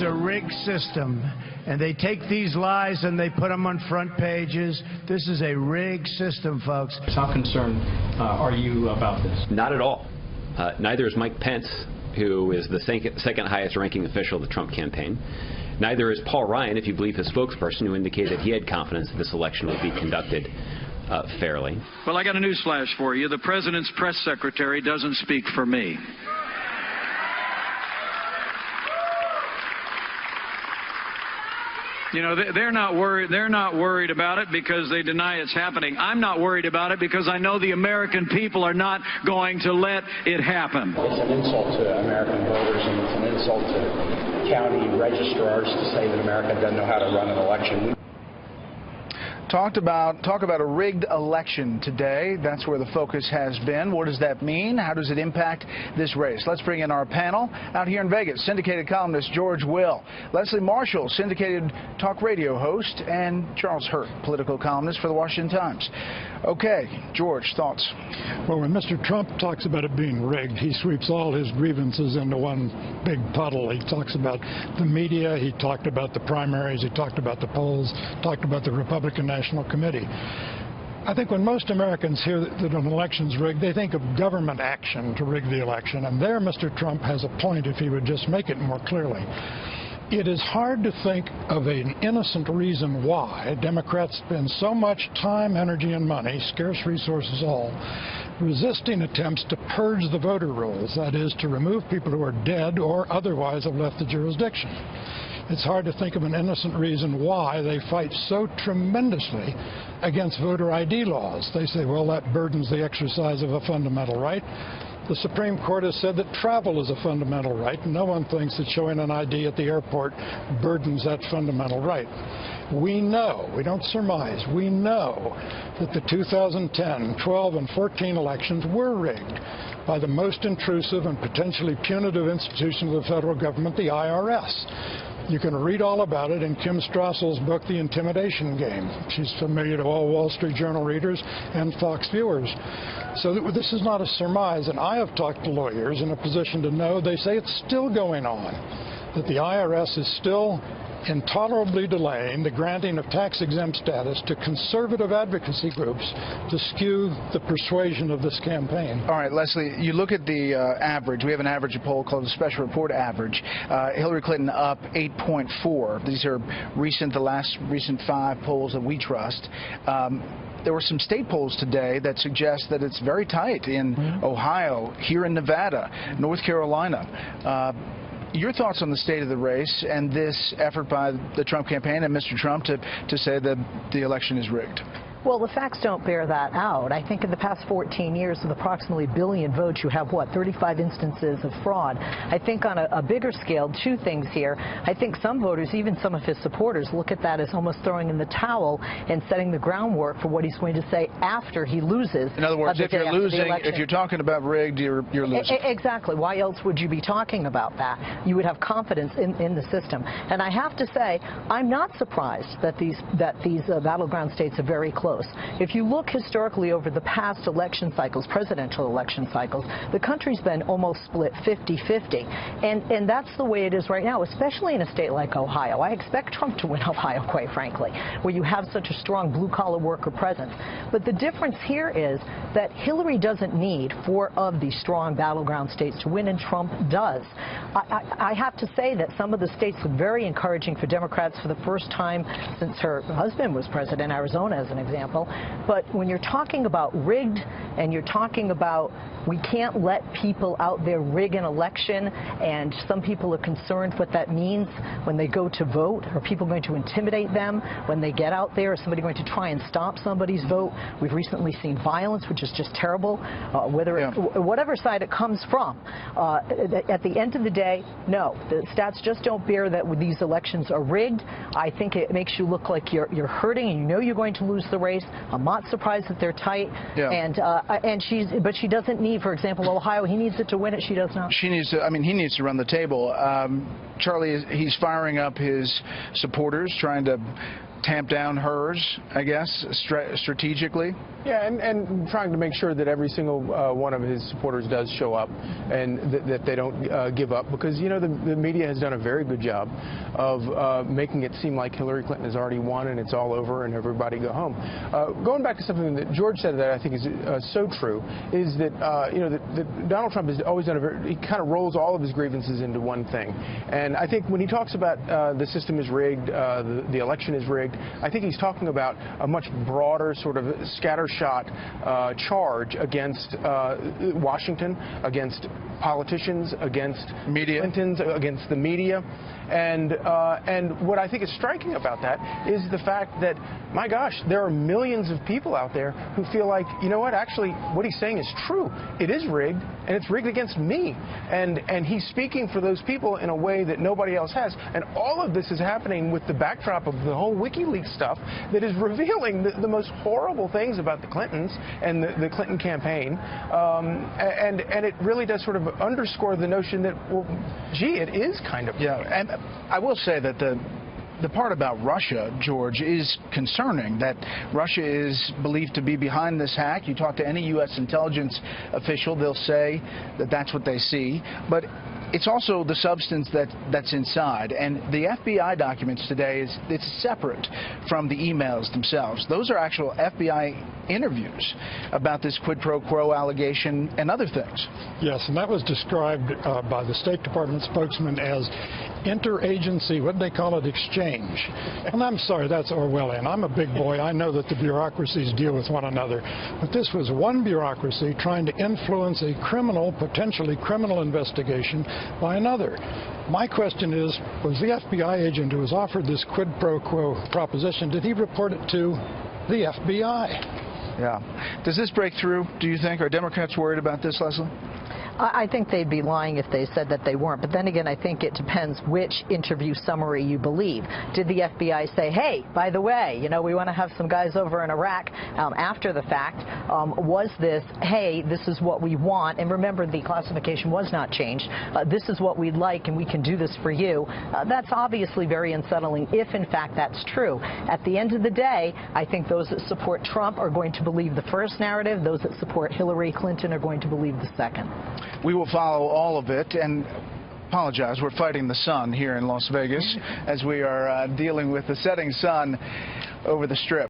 It's a rigged system, and they take these lies and they put them on front pages. This is a rigged system, folks. How concerned are you about this? Not at all. Neither is Mike Pence, who is the second highest ranking official of the Trump campaign. Neither is Paul Ryan, if you believe his spokesperson, who indicated he had confidence that this election would be conducted fairly. Well, I got a news flash for you. The president's press secretary doesn't speak for me. You know, they're not worried. They're not worried about it because they deny it's happening. I'm not worried about it because I know the American people are not going to let it happen. It's an insult to American voters, and it's an insult to county registrars to say that America doesn't know how to run an election. Talk about a rigged election today. That's where the focus has been. What does that mean? How does it impact this race? Let's bring in our panel out here in Vegas. Syndicated columnist George Will, Leslie Marshall, syndicated talk radio host, and Charles Hurt, political columnist for the Washington Times. Okay, George, thoughts? Well, when Mr. Trump talks about it being rigged, he sweeps all his grievances into one big puddle. He talks about the media, he talked about the primaries, he talked about the polls, talked about the Republican National Committee. I think when most Americans hear that an election's rigged, they think of government action to rig the election, and there Mr. Trump has a point if he would just make it more clearly. It is hard to think of an innocent reason why Democrats spend so much time, energy, and money, scarce resources all, resisting attempts to purge the voter rolls, that is, to remove people who are dead or otherwise have left the jurisdiction. It's hard to think of an innocent reason why they fight so tremendously against voter ID laws. They say, well, that burdens the exercise of a fundamental right. The Supreme Court has said that travel is a fundamental right. No one thinks that showing an ID at the airport burdens that fundamental right. We know, we don't surmise, we know that the 2010, 12, and 14 elections were rigged by the most intrusive and potentially punitive institution of the federal government, the IRS. You can read all about it in Kim Strassel's book, The Intimidation Game. She's familiar to all Wall Street Journal readers and Fox viewers. So this is not a surmise, and I have talked to lawyers in a position to know. They say it's still going on, that the IRS is still intolerably delaying the granting of tax-exempt status to conservative advocacy groups to skew the persuasion of this campaign. All right, Leslie, you look at the average. We have an average poll called the Special Report Average. Hillary Clinton up 8.4. These are the last recent 5 polls that we trust. There were some state polls today that suggest that it's very tight in Ohio, here in Nevada, North Carolina. Your thoughts on the state of the race and this effort by the Trump campaign and Mr. Trump to say that the election is rigged? Well, the facts don't bear that out. I think in the past 14 years, with approximately 1 billion votes, you have, 35 instances of fraud. I think on a bigger scale, 2 things here. I think some voters, even some of his supporters, look at that as almost throwing in the towel and setting the groundwork for what he's going to say after he loses. In other words, if you're losing, if you're talking about rigged, you're losing. Exactly. Why else would you be talking about that? You would have confidence in the system. And I have to say, I'm not surprised that these battleground states are very close. If you look historically over the past election cycles, presidential election cycles, the country's been almost split 50-50. And that's the way it is right now, especially in a state like Ohio. I expect Trump to win Ohio, quite frankly, where you have such a strong blue-collar worker presence. But the difference here is that Hillary doesn't need 4 of these strong battleground states to win, and Trump does. I have to say that some of the states look very encouraging for Democrats for the first time since her husband was president, Arizona as an example. But when you're talking about rigged and you're talking about we can't let people out there rig an election, and some people are concerned what that means when they go to vote. Are people going to intimidate them when they get out there? Is somebody going to try and stop somebody's vote? We've recently seen violence, which is just terrible, whatever side it comes from. At the end of the day, no, the stats just don't bear that these elections are rigged. I think it makes you look like you're hurting and you know you're going to lose the race. I'm not surprised that they're tight. But she doesn't need, for example, Ohio. He needs it to win it. She does not. She needs to. I mean, he needs to run the table. Charlie, he's firing up his supporters, trying to tamp down hers, I guess, strategically? Yeah, and trying to make sure that every single one of his supporters does show up and that they don't give up, because, you know, the media has done a very good job of making it seem like Hillary Clinton has already won and it's all over and everybody go home. Going back to something that George said that I think is so true, is that, you know, that Donald Trump has always done he kind of rolls all of his grievances into one thing. And I think when he talks about the system is rigged, the election is rigged, I think he's talking about a much broader sort of scattershot charge against Washington, against politicians, against media, Clintons, against the media. And what I think is striking about that is the fact that, my gosh, there are millions of people out there who feel like, you know what, actually, what he's saying is true. It is rigged, and it's rigged against me. And he's speaking for those people in a way that nobody else has. And all of this is happening with the backdrop of the whole WikiLeaks stuff that is revealing the most horrible things about the Clintons and the Clinton campaign. And it really does sort of underscore the notion that, well, gee, it is kind of... Yeah, and I will say that the part about Russia, George, is concerning, that Russia is believed to be behind this hack. You talk to any U.S. intelligence official, they'll say that that's what they see. But it's also the substance that's inside. And the FBI documents today, it's separate from the emails themselves. Those are actual FBI interviews about this quid pro quo allegation and other things. Yes, and that was described by the State Department spokesman as interagency, what do they call it, exchange. And I'm sorry, that's Orwellian. I'm a big boy. I know that the bureaucracies deal with one another. But this was one bureaucracy trying to influence a criminal, potentially criminal investigation by another. My question is, was the FBI agent who was offered this quid pro quo proposition, did he report it to the FBI? Yeah. Does this break through, do you think? Are Democrats worried about this, Leslie? I think they'd be lying if they said that they weren't. But then again, I think it depends which interview summary you believe. Did the FBI say, hey, by the way, you know, we want to have some guys over in Iraq after the fact? Was this, hey, this is what we want? And remember, the classification was not changed. This is what we'd like, and we can do this for you. That's obviously very unsettling if, in fact, that's true. At the end of the day, I think those that support Trump are going to believe the first narrative. Those that support Hillary Clinton are going to believe the second. We will follow all of it, and apologize, we're fighting the sun here in Las Vegas as we are dealing with the setting sun over the Strip.